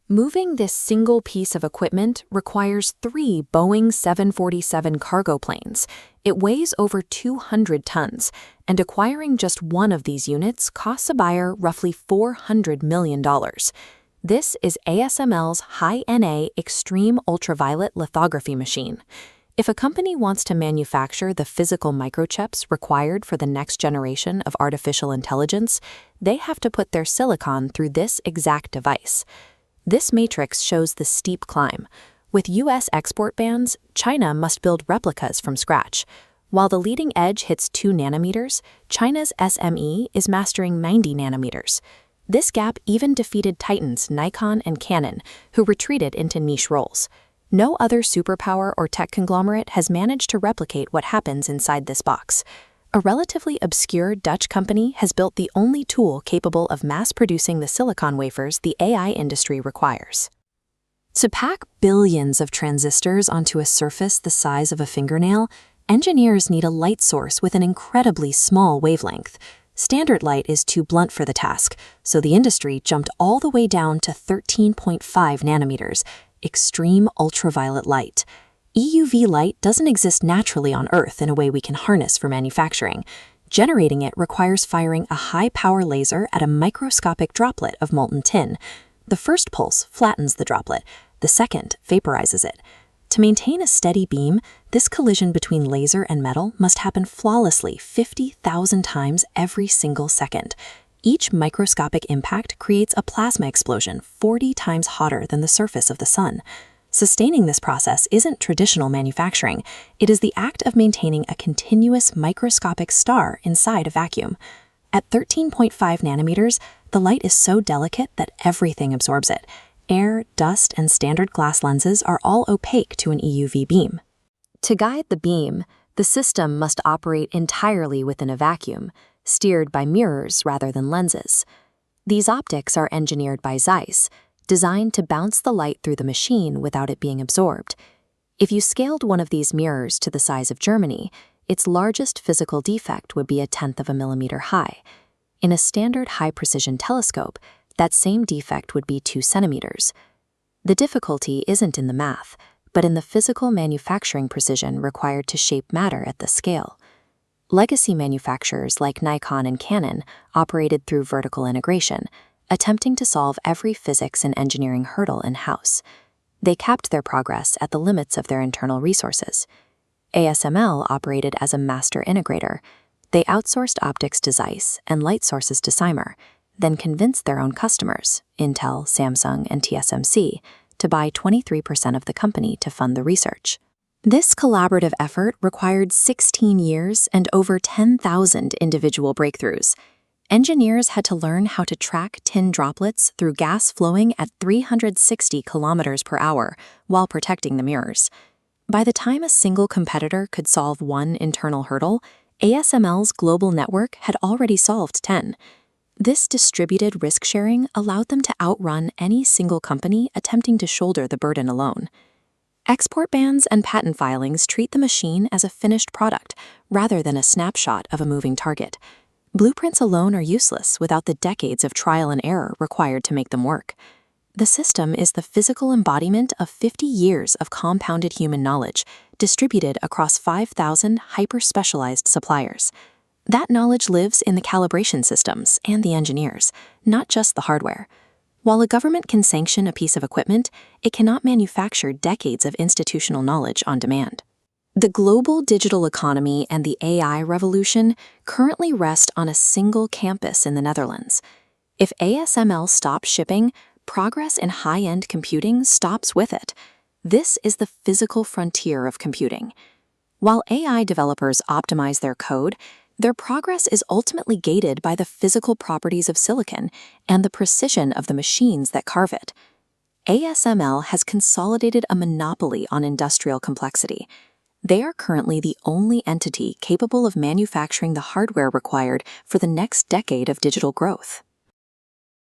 Moving this single piece of equipment requires 3 Boeing 747 cargo planes. It weighs over 200 tons, and acquiring just one of these units costs a buyer roughly $400 million. This is ASML's high-NA extreme ultraviolet lithography machine. If a company wants to manufacture the physical microchips required for the next generation of artificial intelligence, they have to put their silicon through this exact device. This matrix shows the steep climb. With U.S. export bans, China must build replicas from scratch. While the leading edge hits 2 nanometers, China's SME is mastering 90 nanometers. This gap even defeated titans Nikon and Canon, who retreated into niche roles. No other superpower or tech conglomerate has managed to replicate what happens inside this box. A relatively obscure Dutch company has built the only tool capable of mass-producing the silicon wafers the AI industry requires. To pack billions of transistors onto a surface the size of a fingernail, engineers need a light source with an incredibly small wavelength. Standard light is too blunt for the task, so the industry jumped all the way down to 13.5 nanometers, extreme ultraviolet light. EUV light doesn't exist naturally on Earth in a way we can harness for manufacturing. Generating it requires firing a high-power laser at a microscopic droplet of molten tin. The first pulse flattens the droplet, the second vaporizes it. To maintain a steady beam, this collision between laser and metal must happen flawlessly 50,000 times every single second. Each microscopic impact creates a plasma explosion 40 times hotter than the surface of the sun. Sustaining this process isn't traditional manufacturing. It is the act of maintaining a continuous microscopic star inside a vacuum. At 13.5 nanometers, the light is so delicate that everything absorbs it. Air, dust, and standard glass lenses are all opaque to an EUV beam. To guide the beam, the system must operate entirely within a vacuum, steered by mirrors rather than lenses. These optics are engineered by Zeiss, designed to bounce the light through the machine without it being absorbed. If you scaled one of these mirrors to the size of Germany, its largest physical defect would be 1/10 of a millimeter high. In a standard high-precision telescope, that same defect would be 2 centimeters. The difficulty isn't in the math, but in the physical manufacturing precision required to shape matter at this scale. Legacy manufacturers like Nikon and Canon operated through vertical integration, attempting to solve every physics and engineering hurdle in-house. They capped their progress at the limits of their internal resources. ASML operated as a master integrator. They outsourced optics to Zeiss and light sources to Cymer, then convinced their own customers, Intel, Samsung, and TSMC, to buy 23% of the company to fund the research. This collaborative effort required 16 years and over 10,000 individual breakthroughs. Engineers had to learn how to track tin droplets through gas flowing at 360 kilometers per hour while protecting the mirrors. By the time a single competitor could solve one internal hurdle, ASML's global network had already solved 10. This distributed risk-sharing allowed them to outrun any single company attempting to shoulder the burden alone. Export bans and patent filings treat the machine as a finished product rather than a snapshot of a moving target. Blueprints alone are useless without the decades of trial and error required to make them work. The system is the physical embodiment of 50 years of compounded human knowledge, distributed across 5,000 hyper-specialized suppliers. That knowledge lives in the calibration systems and the engineers, not just the hardware. While a government can sanction a piece of equipment, it cannot manufacture decades of institutional knowledge on demand. The global digital economy and the AI revolution currently rest on a single campus in the Netherlands. If ASML stops shipping, progress in high-end computing stops with it. This is the physical frontier of computing. While AI developers optimize their code, their progress is ultimately gated by the physical properties of silicon and the precision of the machines that carve it. ASML has consolidated a monopoly on industrial complexity. They are currently the only entity capable of manufacturing the hardware required for the next decade of digital growth.